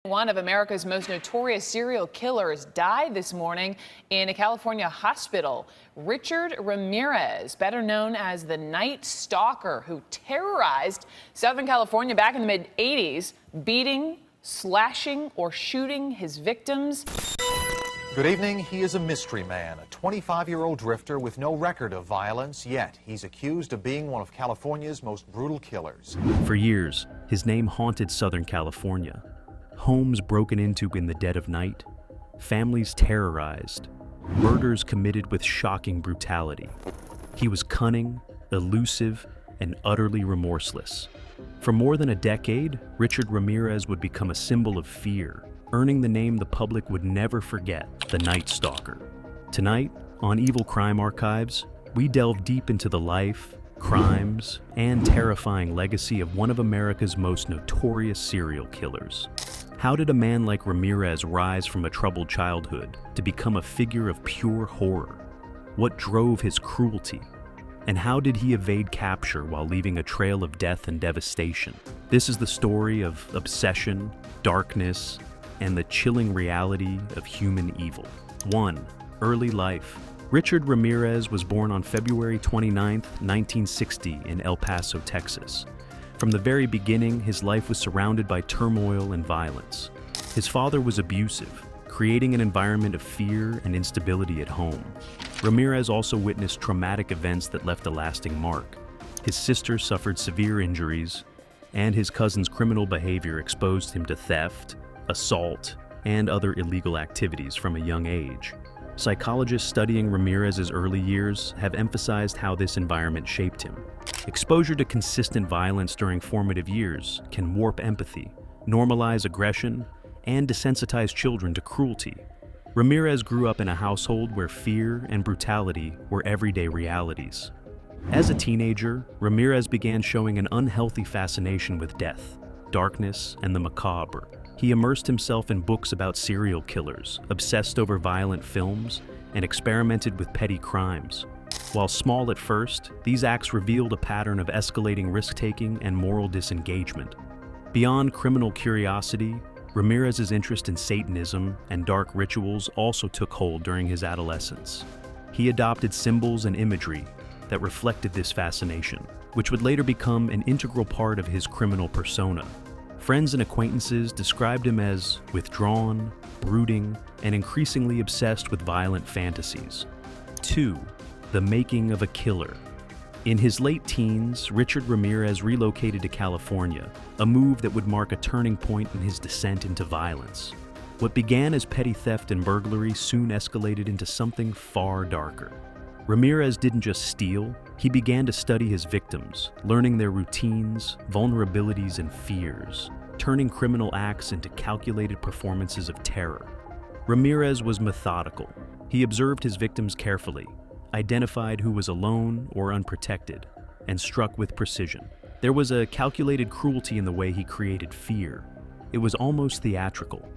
One of America's most notorious serial killers died this morning in a California hospital. Richard Ramirez, better known as the Night Stalker, who terrorized Southern California back in the mid-'80s, beating, slashing, or shooting his victims. Good evening. He is a mystery man, a 25-year-old drifter with no record of violence, yet he's accused of being one of California's most brutal killers. For years, his name haunted Southern California. Homes broken into in the dead of night, families terrorized, murders committed with shocking brutality. He was cunning, elusive, and utterly remorseless. For more than a decade, Richard Ramirez would become a symbol of fear, earning the name the public would never forget, the Night Stalker. Tonight, on Evil Crime Archives, we delve deep into the life, crimes, and terrifying legacy of one of America's most notorious serial killers. How did a man like Ramirez rise from a troubled childhood to become a figure of pure horror? What drove his cruelty? And how did he evade capture while leaving a trail of death and devastation? This is the story of obsession, darkness, and the chilling reality of human evil. 1. Early life. Richard Ramirez was born on February 29, 1960 in El Paso, Texas. From the very beginning, his life was surrounded by turmoil and violence. His father was abusive, creating an environment of fear and instability at home. Ramirez also witnessed traumatic events that left a lasting mark. His sister suffered severe injuries, and his cousin's criminal behavior exposed him to theft, assault, and other illegal activities from a young age. Psychologists studying Ramirez's early years have emphasized how this environment shaped him. Exposure to consistent violence during formative years can warp empathy, normalize aggression, and desensitize children to cruelty. Ramirez grew up in a household where fear and brutality were everyday realities. As a teenager, Ramirez began showing an unhealthy fascination with death, darkness, and the macabre. He immersed himself in books about serial killers, obsessed over violent films, and experimented with petty crimes. While small at first, these acts revealed a pattern of escalating risk-taking and moral disengagement. Beyond criminal curiosity, Ramirez's interest in Satanism and dark rituals also took hold during his adolescence. He adopted symbols and imagery that reflected this fascination, which would later become an integral part of his criminal persona. Friends and acquaintances described him as withdrawn, brooding, and increasingly obsessed with violent fantasies. 2. The making of a killer. In his late teens, Richard Ramirez relocated to California, a move that would mark a turning point in his descent into violence. What began as petty theft and burglary soon escalated into something far darker. Ramirez didn't just steal, he began to study his victims, learning their routines, vulnerabilities, and fears, turning criminal acts into calculated performances of terror. Ramirez was methodical. He observed his victims carefully, identified who was alone or unprotected, and struck with precision. There was a calculated cruelty in the way he created fear. It was almost theatrical.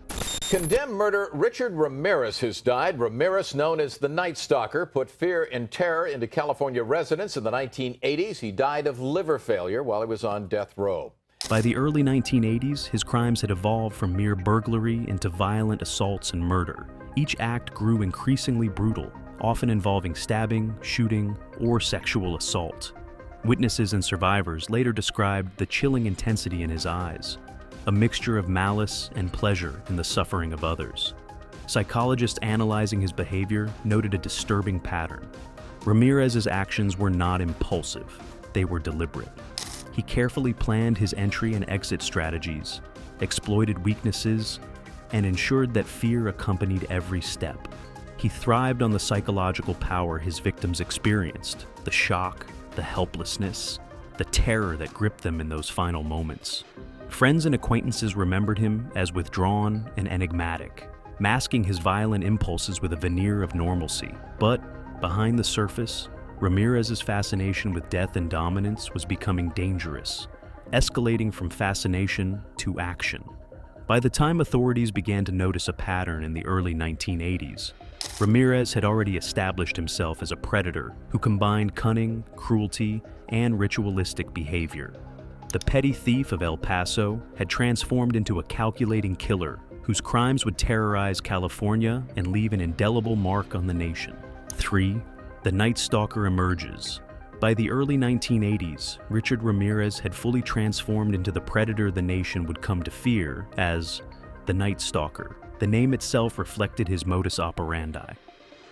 Condemned murderer Richard Ramirez has died. Ramirez, known as the Night Stalker, put fear and terror into California residents in the 1980s. He died of liver failure while he was on death row. By the early 1980s, his crimes had evolved from mere burglary into violent assaults and murder. Each act grew increasingly brutal, often involving stabbing, shooting, or sexual assault. Witnesses and survivors later described the chilling intensity in his eyes, a mixture of malice and pleasure in the suffering of others. Psychologists analyzing his behavior noted a disturbing pattern. Ramirez's actions were not impulsive, they were deliberate. He carefully planned his entry and exit strategies, exploited weaknesses, and ensured that fear accompanied every step. He thrived on the psychological power his victims experienced, the shock, the helplessness, the terror that gripped them in those final moments. Friends and acquaintances remembered him as withdrawn and enigmatic, masking his violent impulses with a veneer of normalcy. But behind the surface, Ramirez's fascination with death and dominance was becoming dangerous, escalating from fascination to action. By the time authorities began to notice a pattern in the early 1980s, Ramirez had already established himself as a predator who combined cunning, cruelty, and ritualistic behavior. The petty thief of El Paso had transformed into a calculating killer whose crimes would terrorize California and leave an indelible mark on the nation. 3. The Night Stalker emerges. By the early 1980s, Richard Ramirez had fully transformed into the predator the nation would come to fear as the Night Stalker. The name itself reflected his modus operandi.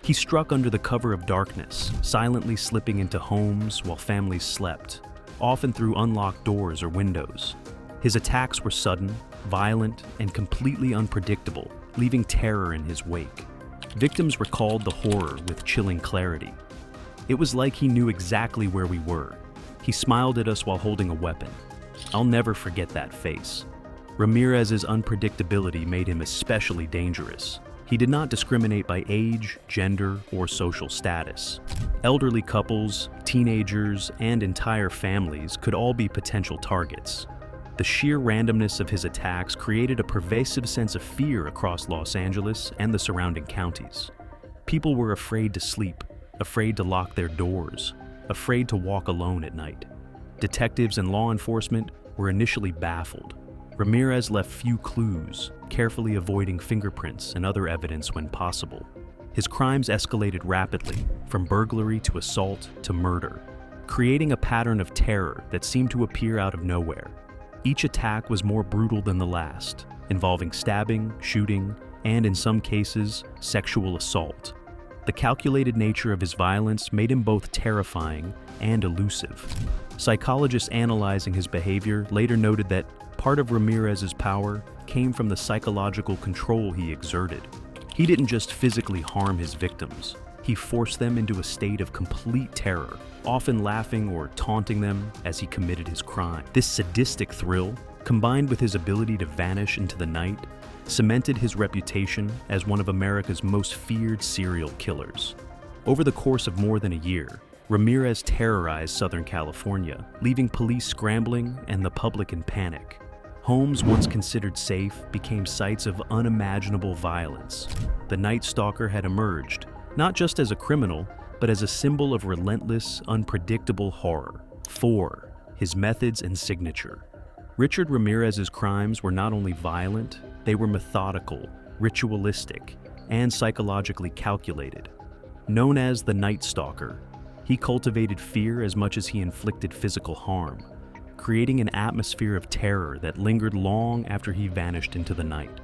He struck under the cover of darkness, silently slipping into homes while families slept, often through unlocked doors or windows. His attacks were sudden, violent, and completely unpredictable, leaving terror in his wake. Victims recalled the horror with chilling clarity. It was like he knew exactly where we were. He smiled at us while holding a weapon. I'll never forget that face. Ramirez's unpredictability made him especially dangerous. He did not discriminate by age, gender, or social status. Elderly couples, teenagers, and entire families could all be potential targets. The sheer randomness of his attacks created a pervasive sense of fear across Los Angeles and the surrounding counties. People were afraid to sleep, afraid to lock their doors, afraid to walk alone at night. Detectives and law enforcement were initially baffled. Ramirez left few clues, carefully avoiding fingerprints and other evidence when possible. His crimes escalated rapidly, from burglary to assault to murder, creating a pattern of terror that seemed to appear out of nowhere. Each attack was more brutal than the last, involving stabbing, shooting, and in some cases, sexual assault. The calculated nature of his violence made him both terrifying and elusive. Psychologists analyzing his behavior later noted that part of Ramirez's power came from the psychological control he exerted. He didn't just physically harm his victims, he forced them into a state of complete terror, often laughing or taunting them as he committed his crime. This sadistic thrill, combined with his ability to vanish into the night, cemented his reputation as one of America's most feared serial killers. Over the course of more than a year, Ramirez terrorized Southern California, leaving police scrambling and the public in panic. Homes once considered safe became sites of unimaginable violence. The Night Stalker had emerged, not just as a criminal, but as a symbol of relentless, unpredictable horror. 4. His methods and signature. Richard Ramirez's crimes were not only violent, they were methodical, ritualistic, and psychologically calculated. Known as the Night Stalker, he cultivated fear as much as he inflicted physical harm, creating an atmosphere of terror that lingered long after he vanished into the night.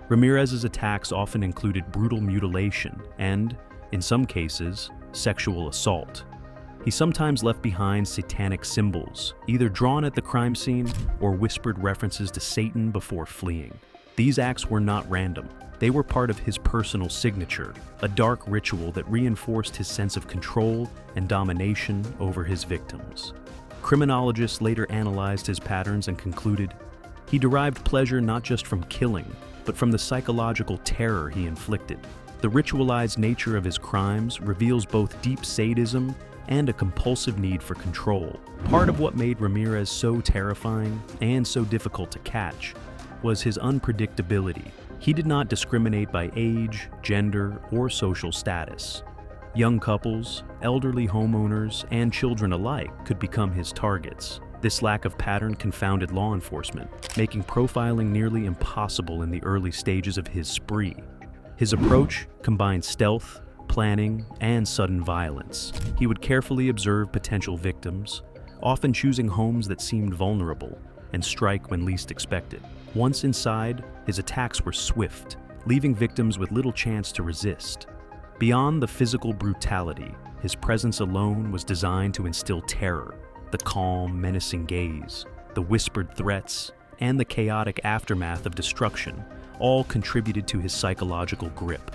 Ramirez's attacks often included brutal mutilation and, in some cases, sexual assault. He sometimes left behind satanic symbols, either drawn at the crime scene or whispered references to Satan before fleeing. These acts were not random. They were part of his personal signature, a dark ritual that reinforced his sense of control and domination over his victims. Criminologists later analyzed his patterns and concluded he derived pleasure not just from killing, but from the psychological terror he inflicted. The ritualized nature of his crimes reveals both deep sadism and a compulsive need for control. Part of what made Ramirez so terrifying and so difficult to catch was his unpredictability. He did not discriminate by age, gender, or social status. Young couples, elderly homeowners, and children alike could become his targets. This lack of pattern confounded law enforcement, making profiling nearly impossible in the early stages of his spree. His approach combined stealth, planning, and sudden violence. He would carefully observe potential victims, often choosing homes that seemed vulnerable, and strike when least expected. Once inside, his attacks were swift, leaving victims with little chance to resist. Beyond the physical brutality, his presence alone was designed to instill terror. The calm, menacing gaze, the whispered threats, and the chaotic aftermath of destruction all contributed to his psychological grip.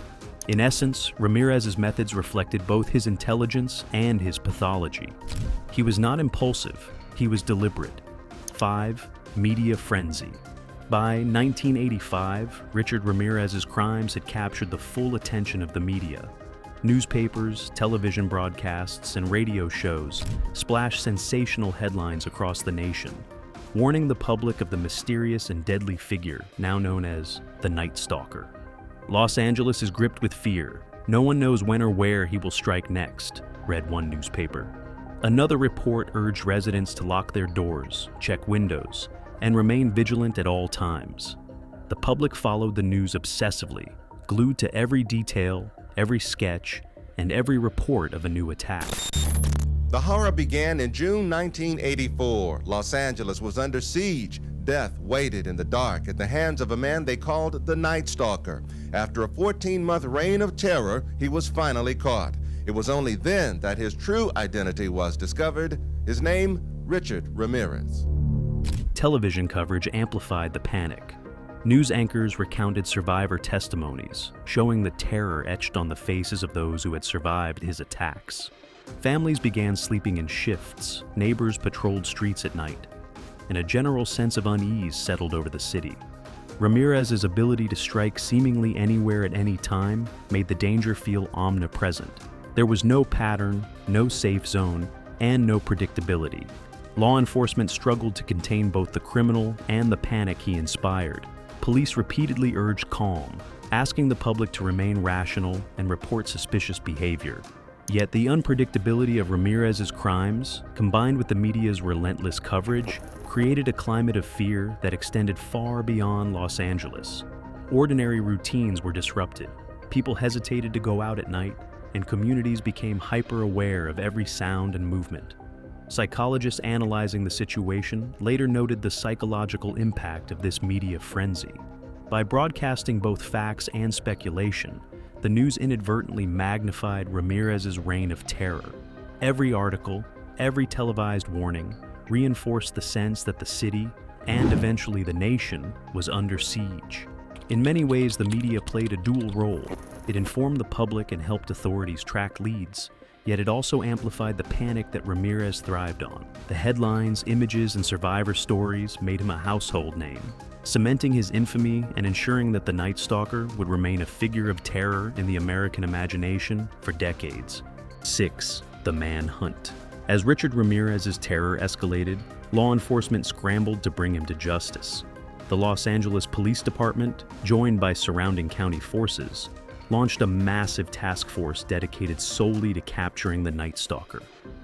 In essence, Ramirez's methods reflected both his intelligence and his pathology. He was not impulsive, he was deliberate. 5. Media frenzy. By 1985, Richard Ramirez's crimes had captured the full attention of the media. Newspapers, television broadcasts, and radio shows splashed sensational headlines across the nation, warning the public of the mysterious and deadly figure now known as the Night Stalker. Los Angeles is gripped with fear. No one knows when or where he will strike next, read one newspaper. Another report urged residents to lock their doors, check windows, and remain vigilant at all times. The public followed the news obsessively, glued to every detail, every sketch, and every report of a new attack. The horror began in June 1984. Los Angeles was under siege. Death waited in the dark at the hands of a man they called the Night Stalker. After a 14-month reign of terror, he was finally caught. It was only then that his true identity was discovered. His name, Richard Ramirez. Television coverage amplified the panic. News anchors recounted survivor testimonies, showing the terror etched on the faces of those who had survived his attacks. Families began sleeping in shifts, neighbors patrolled streets at night, and a general sense of unease settled over the city. Ramirez's ability to strike seemingly anywhere at any time made the danger feel omnipresent. There was no pattern, no safe zone, and no predictability. Law enforcement struggled to contain both the criminal and the panic he inspired. Police repeatedly urged calm, asking the public to remain rational and report suspicious behavior. Yet the unpredictability of Ramirez's crimes, combined with the media's relentless coverage, created a climate of fear that extended far beyond Los Angeles. Ordinary routines were disrupted. People hesitated to go out at night, and communities became hyper-aware of every sound and movement. Psychologists analyzing the situation later noted the psychological impact of this media frenzy. By broadcasting both facts and speculation, the news inadvertently magnified Ramirez's reign of terror. Every article, every televised warning, reinforced the sense that the city, and eventually the nation, was under siege. In many ways, the media played a dual role. It informed the public and helped authorities track leads, yet it also amplified the panic that Ramirez thrived on. The headlines, images, and survivor stories made him a household name, cementing his infamy and ensuring that the Night Stalker would remain a figure of terror in the American imagination for decades. 6. The Manhunt. As Richard Ramirez's terror escalated, law enforcement scrambled to bring him to justice. The Los Angeles Police Department, joined by surrounding county forces, launched a massive task force dedicated solely to capturing the Night Stalker.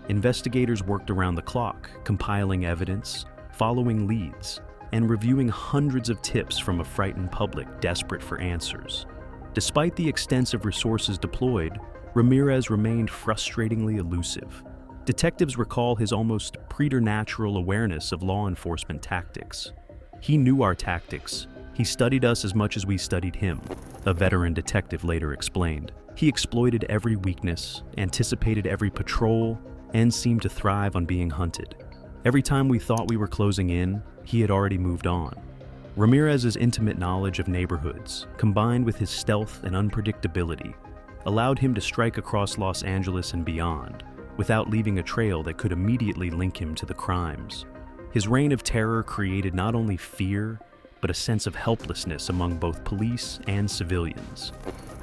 Investigators worked around the clock, compiling evidence, following leads, and reviewing hundreds of tips from a frightened public desperate for answers. Despite the extensive resources deployed, Ramirez remained frustratingly elusive. Detectives recall his almost preternatural awareness of law enforcement tactics. He knew our tactics. He studied us as much as we studied him, a veteran detective later explained. He exploited every weakness, anticipated every patrol, and seemed to thrive on being hunted. Every time we thought we were closing in, he had already moved on. Ramirez's intimate knowledge of neighborhoods, combined with his stealth and unpredictability, allowed him to strike across Los Angeles and beyond, without leaving a trail that could immediately link him to the crimes. His reign of terror created not only fear, but a sense of helplessness among both police and civilians.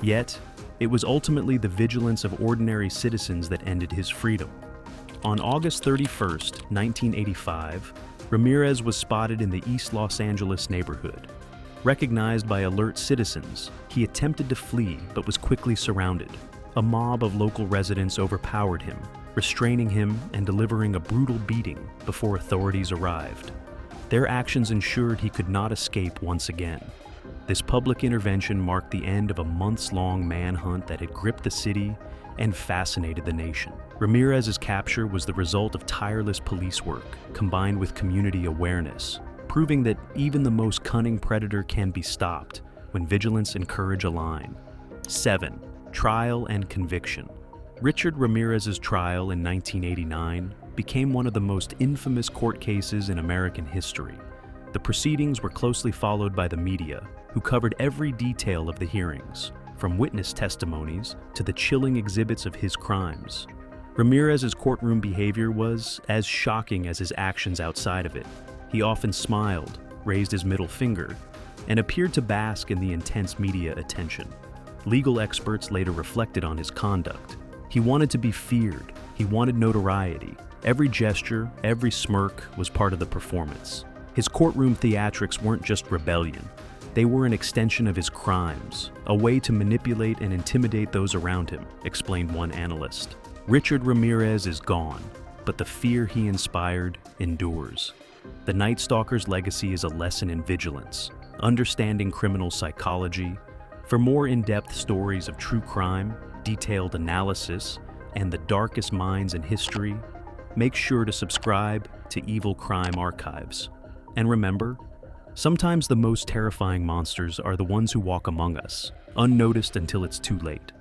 Yet, it was ultimately the vigilance of ordinary citizens that ended his freedom. On August 31st, 1985, Ramirez was spotted in the East Los Angeles neighborhood. Recognized by alert citizens, he attempted to flee but was quickly surrounded. A mob of local residents overpowered him, restraining him and delivering a brutal beating before authorities arrived. Their actions ensured he could not escape once again. This public intervention marked the end of a months-long manhunt that had gripped the city and fascinated the nation. Ramirez's capture was the result of tireless police work, combined with community awareness, proving that even the most cunning predator can be stopped when vigilance and courage align. 7. Trial and conviction. Richard Ramirez's trial in 1989 became one of the most infamous court cases in American history. The proceedings were closely followed by the media, who covered every detail of the hearings, from witness testimonies to the chilling exhibits of his crimes. Ramirez's courtroom behavior was as shocking as his actions outside of it. He often smiled, raised his middle finger, and appeared to bask in the intense media attention. Legal experts later reflected on his conduct. He wanted to be feared. He wanted notoriety. Every gesture, every smirk was part of the performance. His courtroom theatrics weren't just rebellion. They were an extension of his crimes, a way to manipulate and intimidate those around him, explained one analyst. Richard Ramirez is gone, but the fear he inspired endures. The Night Stalker's legacy is a lesson in vigilance, understanding criminal psychology. For more in-depth stories of true crime, detailed analysis, and the darkest minds in history, make sure to subscribe to Evil Crime Archives. And remember, sometimes the most terrifying monsters are the ones who walk among us, unnoticed until it's too late.